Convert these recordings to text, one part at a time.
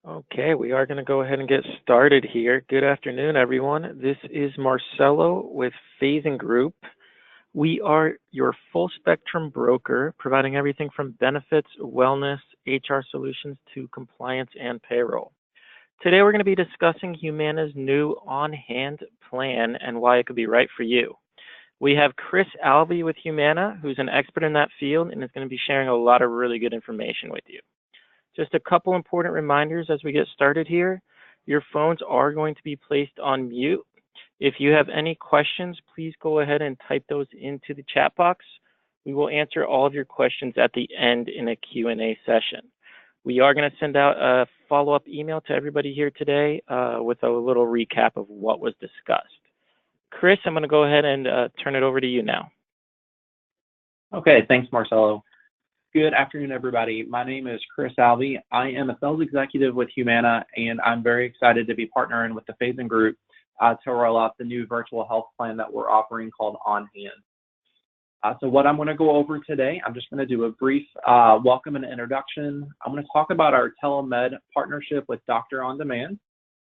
Okay, we are going to go ahead and get started here. Good afternoon, everyone. This is Marcelo with Phasing Group. We are your full spectrum broker, providing everything from benefits, wellness, HR solutions to compliance and payroll. Today, we're going to be discussing Humana's new on hand plan and why it could be right for you. We have Chris Alvey with Humana, who's an expert in that field and is going to be sharing a lot of really good information with you. Just a couple important reminders as we get started here. Your phones are going to be placed on mute. If you have any questions, please go ahead and type those into the chat box. We will answer all of your questions at the end in a Q&A session. We are going to send out a follow-up email to everybody here today with a little recap of what was discussed. Chris, I'm going to go ahead and turn it over to you now. Okay, thanks, Marcelo. Good afternoon, everybody. My name is Chris Alvey. I am a sales executive with Humana, and I'm very excited to be partnering with the Phasing Group to roll out the new virtual health plan that we're offering called On Hand. So what I'm going to go over today, I'm just going to do a brief welcome and introduction. I'm going to talk about our telemed partnership with Doctor On Demand,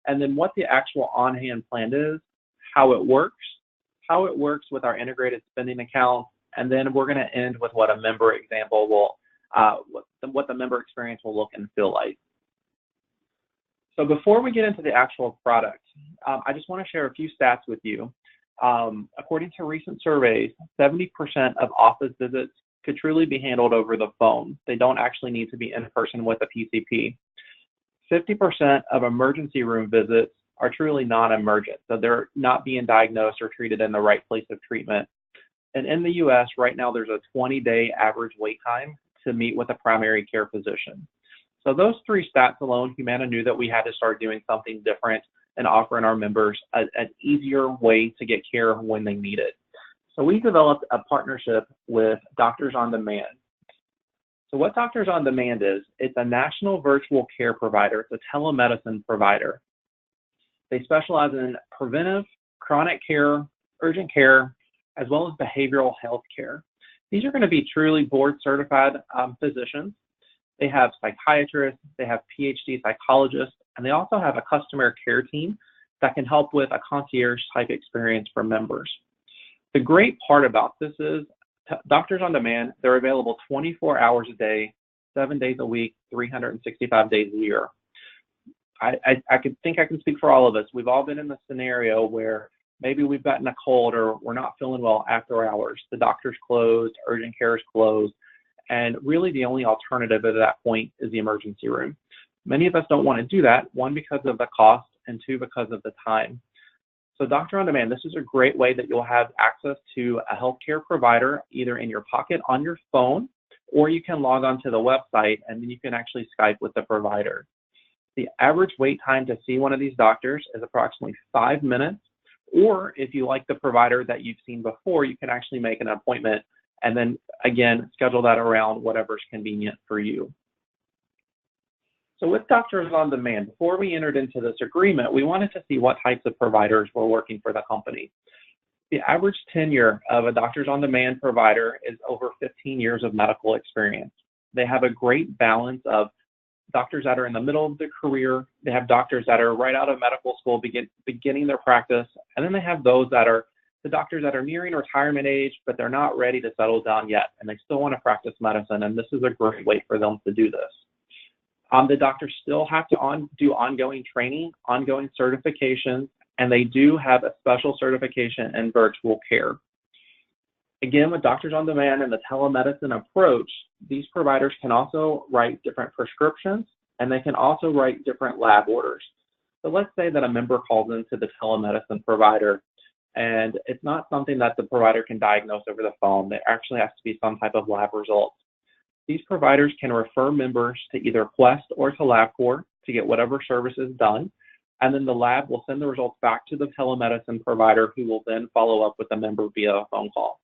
and then what the actual On Hand plan is, how it works with our integrated spending account, and then we're going to end with what a member example will, what the member experience will look and feel like. So before we get into the actual product, I just want to share a few stats with you. According to recent surveys, 70% of office visits could truly be handled over the phone. They don't actually need to be in person with a PCP. 50% of emergency room visits are truly non-emergent, so they're not being diagnosed or treated in the right place of treatment. And in the US, right now, there's a 20-day average wait time to meet with a primary care physician. So those three stats alone, Humana knew that we had to start doing something different and offering our members an easier way to get care when they need it. So we developed a partnership with Doctors on Demand. So what Doctors on Demand is, it's a national virtual care provider. It's a telemedicine provider. They specialize in preventive, chronic care, urgent care, as well as behavioral health care. These are going to be truly board certified physicians. They have psychiatrists, they have PhD psychologists, and they also have a customer care team that can help with a concierge type experience for members. The great part about this is Doctors on Demand, they're available 24 hours a day, 7 days a week, 365 days a year. I think I can speak for all of us. We've all been in the scenario where maybe we've gotten a cold or we're not feeling well after hours. The doctor's closed, urgent care is closed, and really the only alternative at that point is the emergency room. Many of us don't want to do that, one, because of the cost, and two, because of the time. So Doctor On Demand, this is a great way that you'll have access to a healthcare provider either in your pocket on your phone, or you can log on to the website and then you can actually Skype with the provider. The average wait time to see one of these doctors is approximately 5 minutes. Or if you like the provider that you've seen before, you can actually make an appointment and then, again, schedule that around whatever's convenient for you. So with Doctors on Demand, before we entered into this agreement, we wanted to see what types of providers were working for the company. The average tenure of a Doctors on Demand provider is over 15 years of medical experience. They have a great balance of doctors that are in the middle of their career. They have doctors that are right out of medical school, beginning their practice. And then they have those that are the doctors that are nearing retirement age, but they're not ready to settle down yet. And they still want to practice medicine. And this is a great way for them to do this. The doctors still have to do ongoing training, ongoing certifications, and they do have a special certification in virtual care. Again, with Doctors on Demand and the telemedicine approach, these providers can also write different prescriptions, and they can also write different lab orders. So let's say that a member calls into the telemedicine provider, and it's not something that the provider can diagnose over the phone. There actually has to be some type of lab results. These providers can refer members to either Quest or to LabCorp to get whatever service is done, and then the lab will send the results back to the telemedicine provider, who will then follow up with the member via a phone call.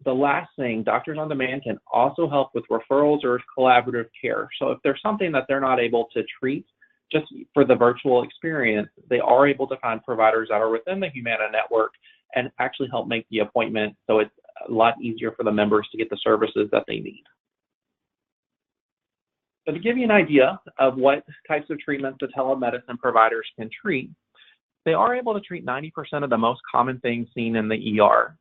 The last thing, Doctors on Demand can also help with referrals or collaborative care. So if there's something that they're not able to treat just for the virtual experience, they are able to find providers that are within the Humana network and actually help make the appointment, so it's a lot easier for the members to get the services that they need. So to give you an idea of what types of treatments the telemedicine providers can treat, they are able to treat 90% of the most common things seen in the ER.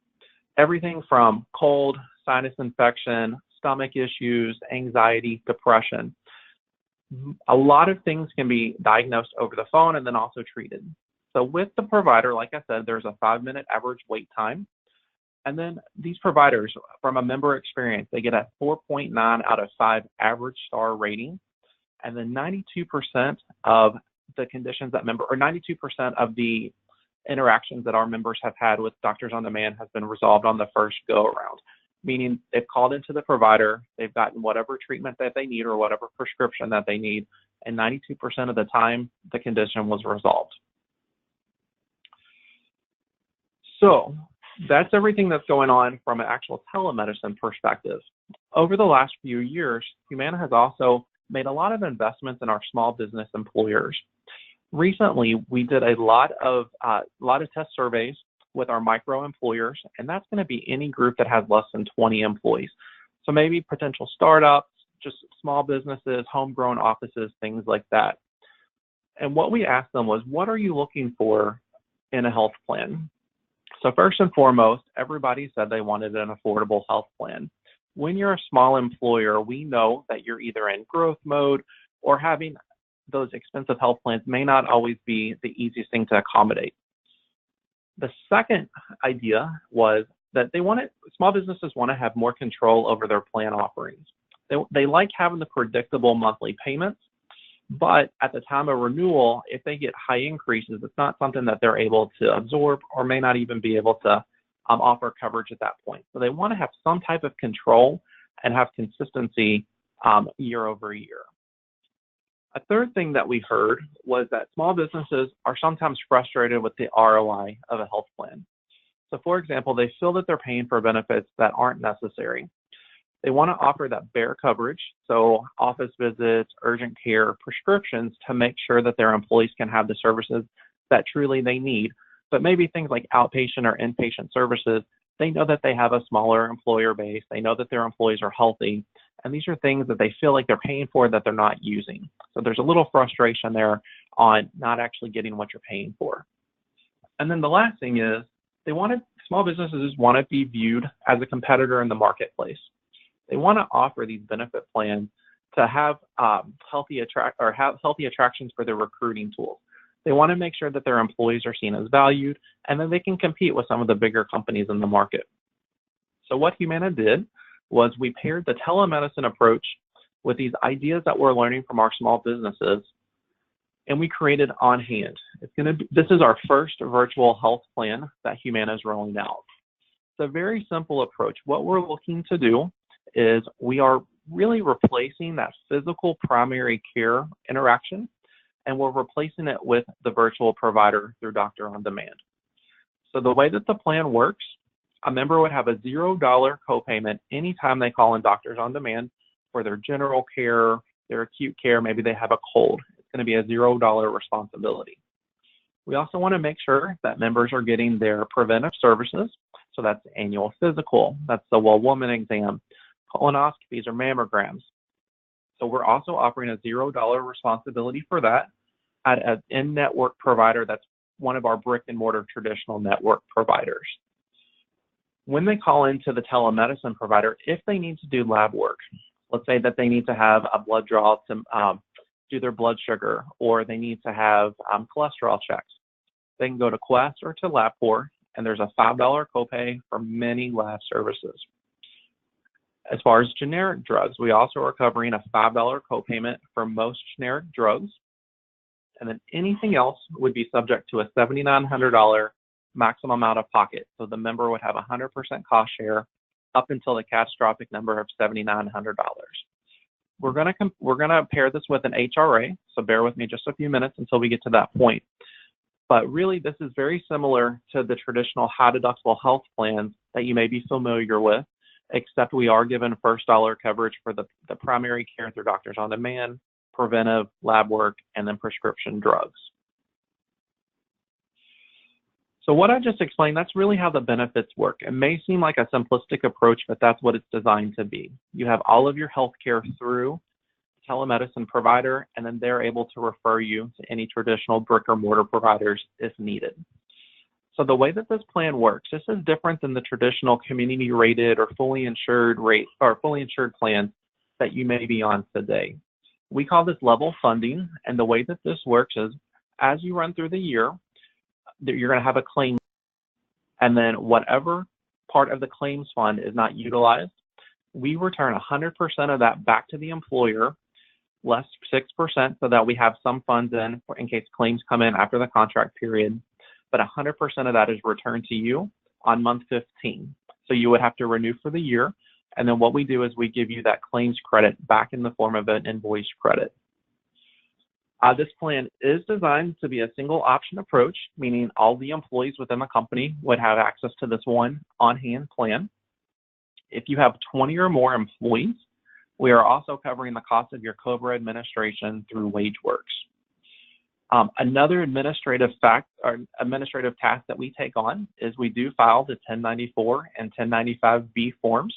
Everything from cold, sinus infection, stomach issues, anxiety, depression. A lot of things can be diagnosed over the phone and then also treated. So with the provider, like I said, there's a 5-minute average wait time. And then these providers, from a member experience, they get a 4.9 out of 5 average star rating. And then 92% of the conditions that member, or 92% of the interactions that our members have had with Doctors on Demand has been resolved on the first go around, meaning they've called into the provider, they've gotten whatever treatment that they need or whatever prescription that they need, and 92% of the time the condition was resolved. So that's everything that's going on from an actual telemedicine perspective. Over the last few years, Humana has also made a lot of investments in our small business employers. Recently, we did a lot of test surveys with our micro employers, and that's going to be any group that has less than 20 employees. So maybe potential startups, just small businesses, homegrown offices, things like that. And what we asked them was, what are you looking for in a health plan? So first and foremost, everybody said they wanted an affordable health plan. When you're a small employer, we know that you're either in growth mode or having those expensive health plans may not always be the easiest thing to accommodate. The second idea was that small businesses want to have more control over their plan offerings. They like having the predictable monthly payments, but at the time of renewal, if they get high increases, it's not something that they're able to absorb or may not even be able to offer coverage at that point. So they want to have some type of control and have consistency year over year. A third thing that we heard was that small businesses are sometimes frustrated with the ROI of a health plan. So for example, they feel that they're paying for benefits that aren't necessary. They want to offer that bare coverage, so office visits, urgent care, prescriptions, to make sure that their employees can have the services that truly they need. But maybe things like outpatient or inpatient services, they know that they have a smaller employer base. They know that their employees are healthy. And these are things that they feel like they're paying for that they're not using. So there's a little frustration there on not actually getting what you're paying for. And then the last thing is small businesses want to be viewed as a competitor in the marketplace. They want to offer these benefit plans to have healthy attractions for their recruiting tools. They want to make sure that their employees are seen as valued, and then they can compete with some of the bigger companies in the market. So what Humana did was we paired the telemedicine approach with these ideas that we're learning from our small businesses, and we created On Hand. This is our first virtual health plan that Humana is rolling out. It's a very simple approach. What we're looking to do is we are really replacing that physical primary care interaction, and we're replacing it with the virtual provider through Doctor on Demand. So the way that the plan works, a member would have a $0 copayment anytime they call in Doctors on Demand for their general care, their acute care, maybe they have a cold. It's going to be a $0 responsibility. We also want to make sure that members are getting their preventive services. So that's the annual physical, that's the well woman exam, colonoscopies or mammograms. So we're also offering a $0 responsibility for that at an in-network provider that's one of our brick and mortar traditional network providers. When they call into the telemedicine provider, if they need to do lab work, let's say that they need to have a blood draw to do their blood sugar, or they need to have cholesterol checks, they can go to Quest or to LabCorp, and there's a $5 copay for many lab services. As far as generic drugs, we also are covering a $5 copayment for most generic drugs. And then anything else would be subject to a $7,900 maximum out of pocket. So the member would have 100% cost share up until the catastrophic number of $7,900. We're gonna pair this with an HRA, so bear with me just a few minutes until we get to that point. But really, this is very similar to the traditional high deductible health plans that you may be familiar with, except we are given first dollar coverage for the primary care through Doctors on Demand, preventive, lab work, and then prescription drugs. So what I just explained, that's really how the benefits work. It may seem like a simplistic approach, but that's what it's designed to be. You have all of your health care through telemedicine provider, and then they're able to refer you to any traditional brick or mortar providers if needed. So the way that this plan works, this is different than the traditional community rated or fully insured plans that you may be on today. We call this level funding, and the way that this works is as you run through the year, you're going to have a claim, and then whatever part of the claims fund is not utilized, we return 100% of that back to the employer, less 6% so that we have some funds in case claims come in after the contract period, but 100% of that is returned to you on month 15. So you would have to renew for the year, and then what we do is we give you that claims credit back in the form of an invoice credit. This plan is designed to be a single option approach, meaning all the employees within the company would have access to this one on-hand plan. If you have 20 or more employees, we are also covering the cost of your COBRA administration through WageWorks. Another administrative task that we take on is we do file the 1094 and 1095B forms.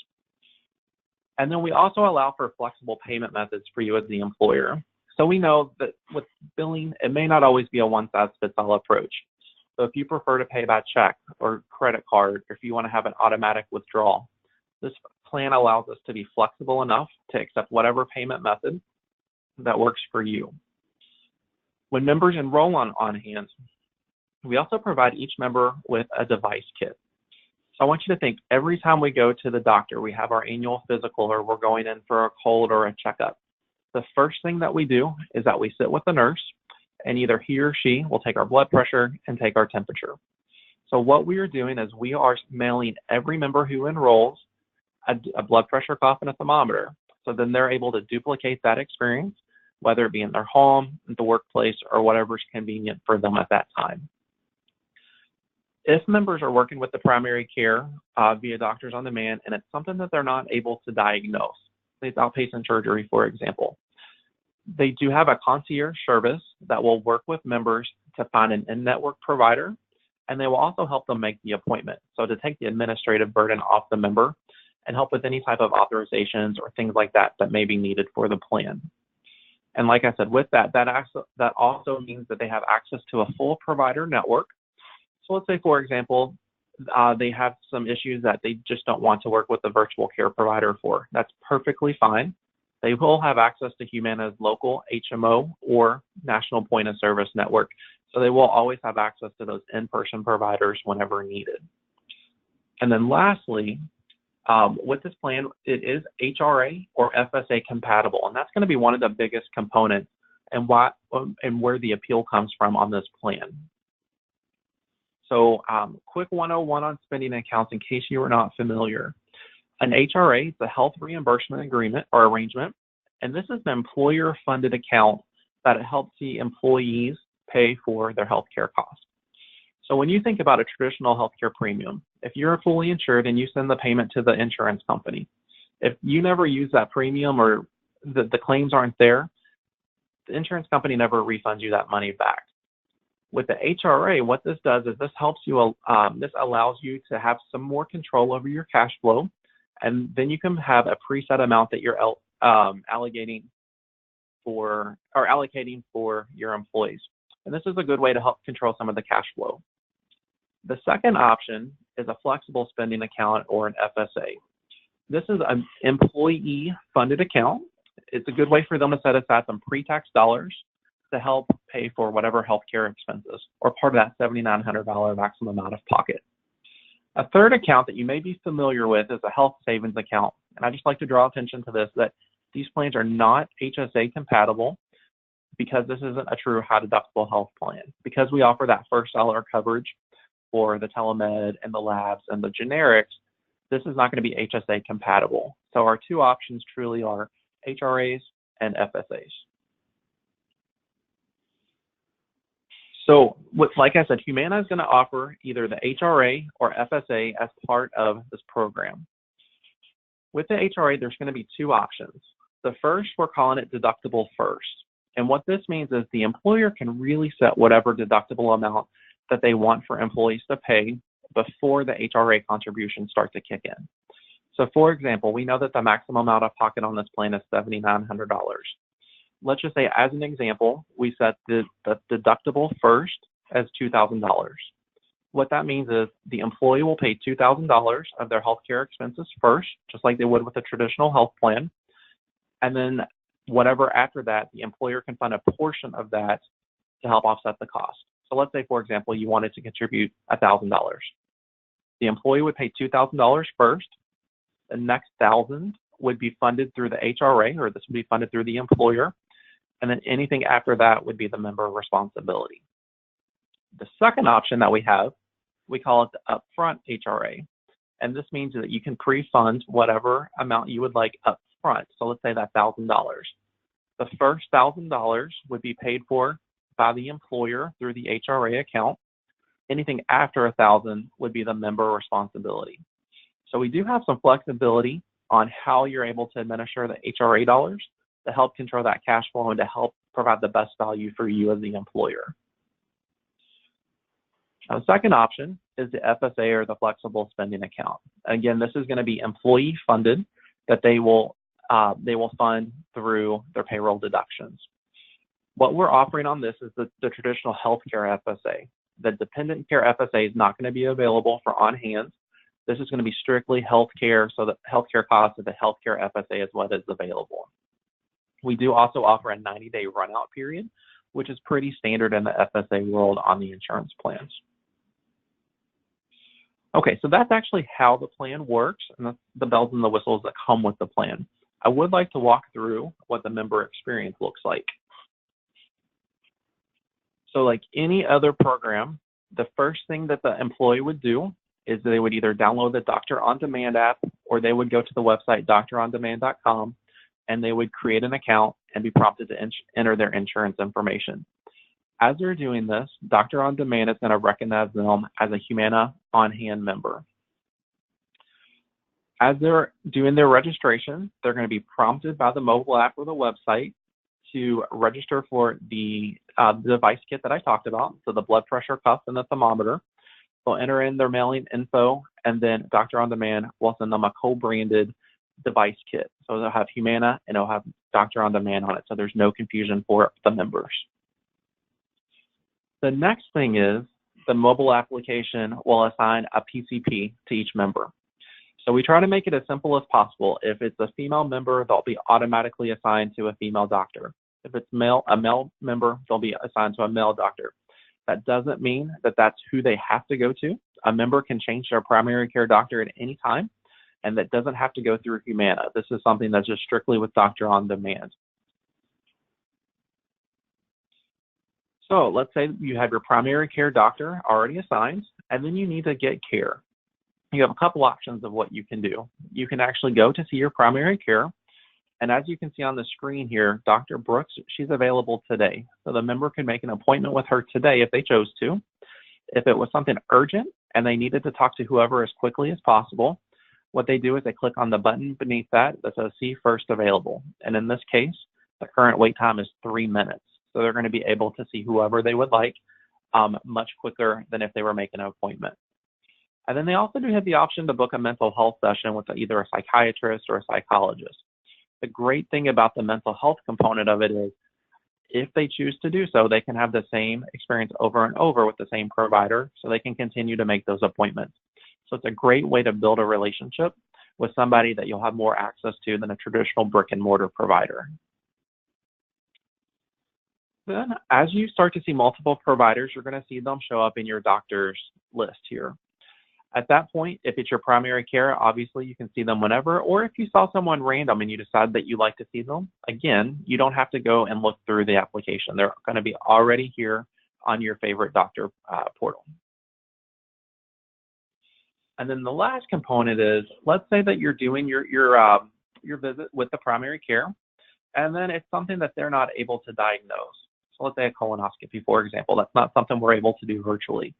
And then we also allow for flexible payment methods for you as the employer. So we know that with billing, it may not always be a one-size-fits-all approach. So if you prefer to pay by check or credit card, or if you want to have an automatic withdrawal, this plan allows us to be flexible enough to accept whatever payment method that works for you. When members enroll on On-Hand, we also provide each member with a device kit. So I want you to think every time we go to the doctor, we have our annual physical or we're going in for a cold or a checkup. The first thing that we do is that we sit with the nurse, and either he or she will take our blood pressure and take our temperature. So what we are doing is we are mailing every member who enrolls a blood pressure cuff and a thermometer. So then they're able to duplicate that experience, whether it be in their home, the workplace, or whatever's convenient for them at that time. If members are working with the primary care via doctors on demand, and it's something that they're not able to diagnose, say it's outpatient surgery, for example, they do have a concierge service that will work with members to find an in-network provider, and they will also help them make the appointment. So to take the administrative burden off the member and help with any type of authorizations or things like that that may be needed for the plan. And like I said, with that also means that they have access to a full provider network. So let's say, for example, they have some issues that they just don't want to work with a virtual care provider for. That's perfectly fine. They will have access to Humana's local HMO or national point of service network. So they will always have access to those in-person providers whenever needed. And then lastly, with this plan, it is HRA or FSA compatible, and that's going to be one of the biggest components and where the appeal comes from on this plan. So quick 101 on spending accounts in case you are not familiar. An HRA is a health reimbursement agreement or arrangement, and this is an employer-funded account that helps the employees pay for their healthcare costs. So when you think about a traditional healthcare premium, if you're fully insured and you send the payment to the insurance company, if you never use that premium or the claims aren't there, the insurance company never refunds you that money back. With the HRA, what this does is this helps you, this allows you to have some more control over your cash flow, and then you can have a preset amount that you're allocating for your employees. And this is a good way to help control some of the cash flow. The second option is a flexible spending account or an FSA. This is an employee-funded account. It's a good way for them to set aside some pre-tax dollars to help pay for whatever healthcare expenses or part of that $7,900 maximum out of pocket. A third account that you may be familiar with is a health savings account. And I just like to draw attention to this, that these plans are not HSA compatible because this isn't a true high deductible health plan. Because we offer that first dollar coverage for the telemed and the labs and the generics, this is not going to be HSA compatible. So our two options truly are HRAs and FSAs. So like I said, Humana is going to offer either the HRA or FSA as part of this program. With the HRA, there's going to be two options. The first, we're calling it deductible first. And what this means is the employer can really set whatever deductible amount that they want for employees to pay before the HRA contributions start to kick in. So for example, we know that the maximum out of pocket on this plan is $7,900. let's just say, as an example, we set the deductible first as $2,000. What that means is the employee will pay $2,000 of their healthcare expenses first, just like they would with a traditional health plan. And then whatever after that, the employer can fund a portion of that to help offset the cost. So let's say, for example, you wanted to contribute $1,000. The employee would pay $2,000 first. The next $1,000 would be funded through the HRA, or this would be funded through the employer. And then anything after that would be the member responsibility. The second option that we have, we call it the upfront HRA. And this means that you can pre-fund whatever amount you would like upfront. So let's say that $1,000. The first $1,000 would be paid for by the employer through the HRA account. Anything after $1,000 would be the member responsibility. So we do have some flexibility on how you're able to administer the HRA dollars to help control that cash flow and to help provide the best value for you as the employer. Now, the second option is the FSA, or the flexible spending account. Again, this is going to be employee funded, that they will fund through their payroll deductions. What we're offering on this is the traditional healthcare FSA. The dependent care FSA is not going to be available for on-hand. This is going to be strictly healthcare, so the healthcare costs of the healthcare FSA is what is available. We do also offer a 90-day run-out period, which is pretty standard in the FSA world on the insurance plans. Okay, so that's actually how the plan works, and that's the bells and the whistles that come with the plan. I would like to walk through what the member experience looks like. So like any other program, the first thing that the employee would do is they would either download the Doctor On Demand app, or they would go to the website drondemand.com, and they would create an account and be prompted to enter their insurance information. As they're doing this, Doctor On Demand is going to recognize them as a Humana on-hand member. As they're doing their registration, they're going to be prompted by the mobile app or the website to register for the device kit that I talked about, so the blood pressure cuff and the thermometer. They'll enter in their mailing info, and then Doctor On Demand will send them a co-branded device kit. So they'll have Humana and it'll have Doctor On Demand on it, so there's no confusion for the members. The next thing is the mobile application will assign a PCP to each member. So we try to make it as simple as possible. If it's a female member, they'll be automatically assigned to a female doctor. If it's a male member, they'll be assigned to a male doctor. That doesn't mean that that's who they have to go to. A member can change their primary care doctor at any time, and that doesn't have to go through Humana. This is something that's just strictly with Doctor On Demand. So let's say you have your primary care doctor already assigned, and then you need to get care. You have a couple options of what you can do. You can actually go to see your primary care, and as you can see on the screen here, Dr. Brooks, she's available today. So the member can make an appointment with her today if they chose to. If it was something urgent and they needed to talk to whoever as quickly as possible, what they do is they click on the button beneath that says See First Available. And in this case, the current wait time is 3 minutes. So they're going to be able to see whoever they would like much quicker than if they were making an appointment. And then they also do have the option to book a mental health session with either a psychiatrist or a psychologist. The great thing about the mental health component of it is if they choose to do so, they can have the same experience over and over with the same provider, so they can continue to make those appointments. So it's a great way to build a relationship with somebody that you'll have more access to than a traditional brick and mortar provider. Then as you start to see multiple providers, you're going to see them show up in your doctor's list here. At that point, if it's your primary care, obviously you can see them whenever, or if you saw someone random and you decide that you like to see them, again, you don't have to go and look through the application. They're going to be already here on your favorite doctor portal. And then the last component is, let's say that you're doing your visit with the primary care, and then it's something that they're not able to diagnose. So let's say a colonoscopy, for example. That's not something we're able to do virtually.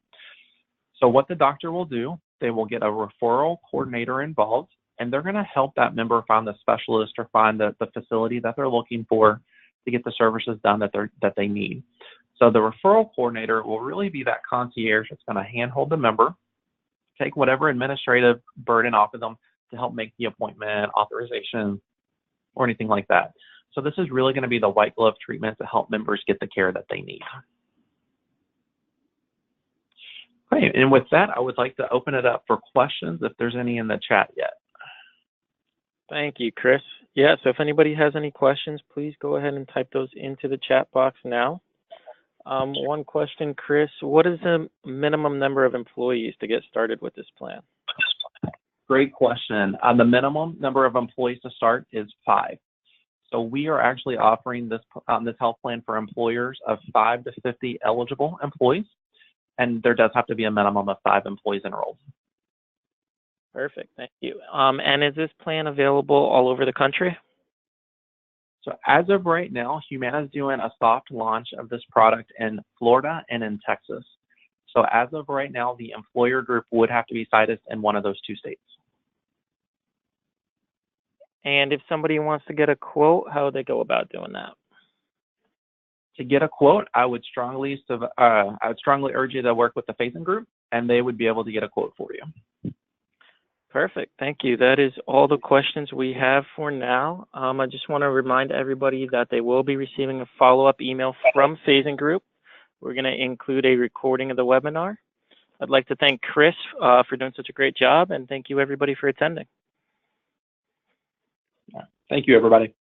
So what the doctor will do, they will get a referral coordinator involved, and they're going to help that member find the specialist or find the facility that they're looking for to get the services done that they need. So the referral coordinator will really be that concierge that's going to handhold the member, take whatever administrative burden off of them to help make the appointment, authorization, or anything like that. So this is really going to be the white glove treatment to help members get the care that they need. Okay, and with that, I would like to open it up for questions if there's any in the chat yet. Thank you, Chris. Yeah, so if anybody has any questions, please go ahead and type those into the chat box now. One question, Chris, what is the minimum number of employees to get started with this plan? Great question. The minimum number of employees to start is 5. So we are actually offering this health plan for employers of 5 to 50 eligible employees, and there does have to be a minimum of 5 employees enrolled. Perfect, thank you. And is this plan available all over the country? So as of right now, Humana is doing a soft launch of this product in Florida and in Texas. So as of right now, the employer group would have to be cited in one of those 2 states. And if somebody wants to get a quote, how would they go about doing that? To get a quote, I would strongly urge you to work with the Phasing group, and they would be able to get a quote for you. Perfect, thank you. That is all the questions we have for now. I just want to remind everybody that they will be receiving a follow-up email from Phasing Group. We're going to include a recording of the webinar. I'd like to thank Chris for doing such a great job, and thank you everybody for attending. Thank you, everybody.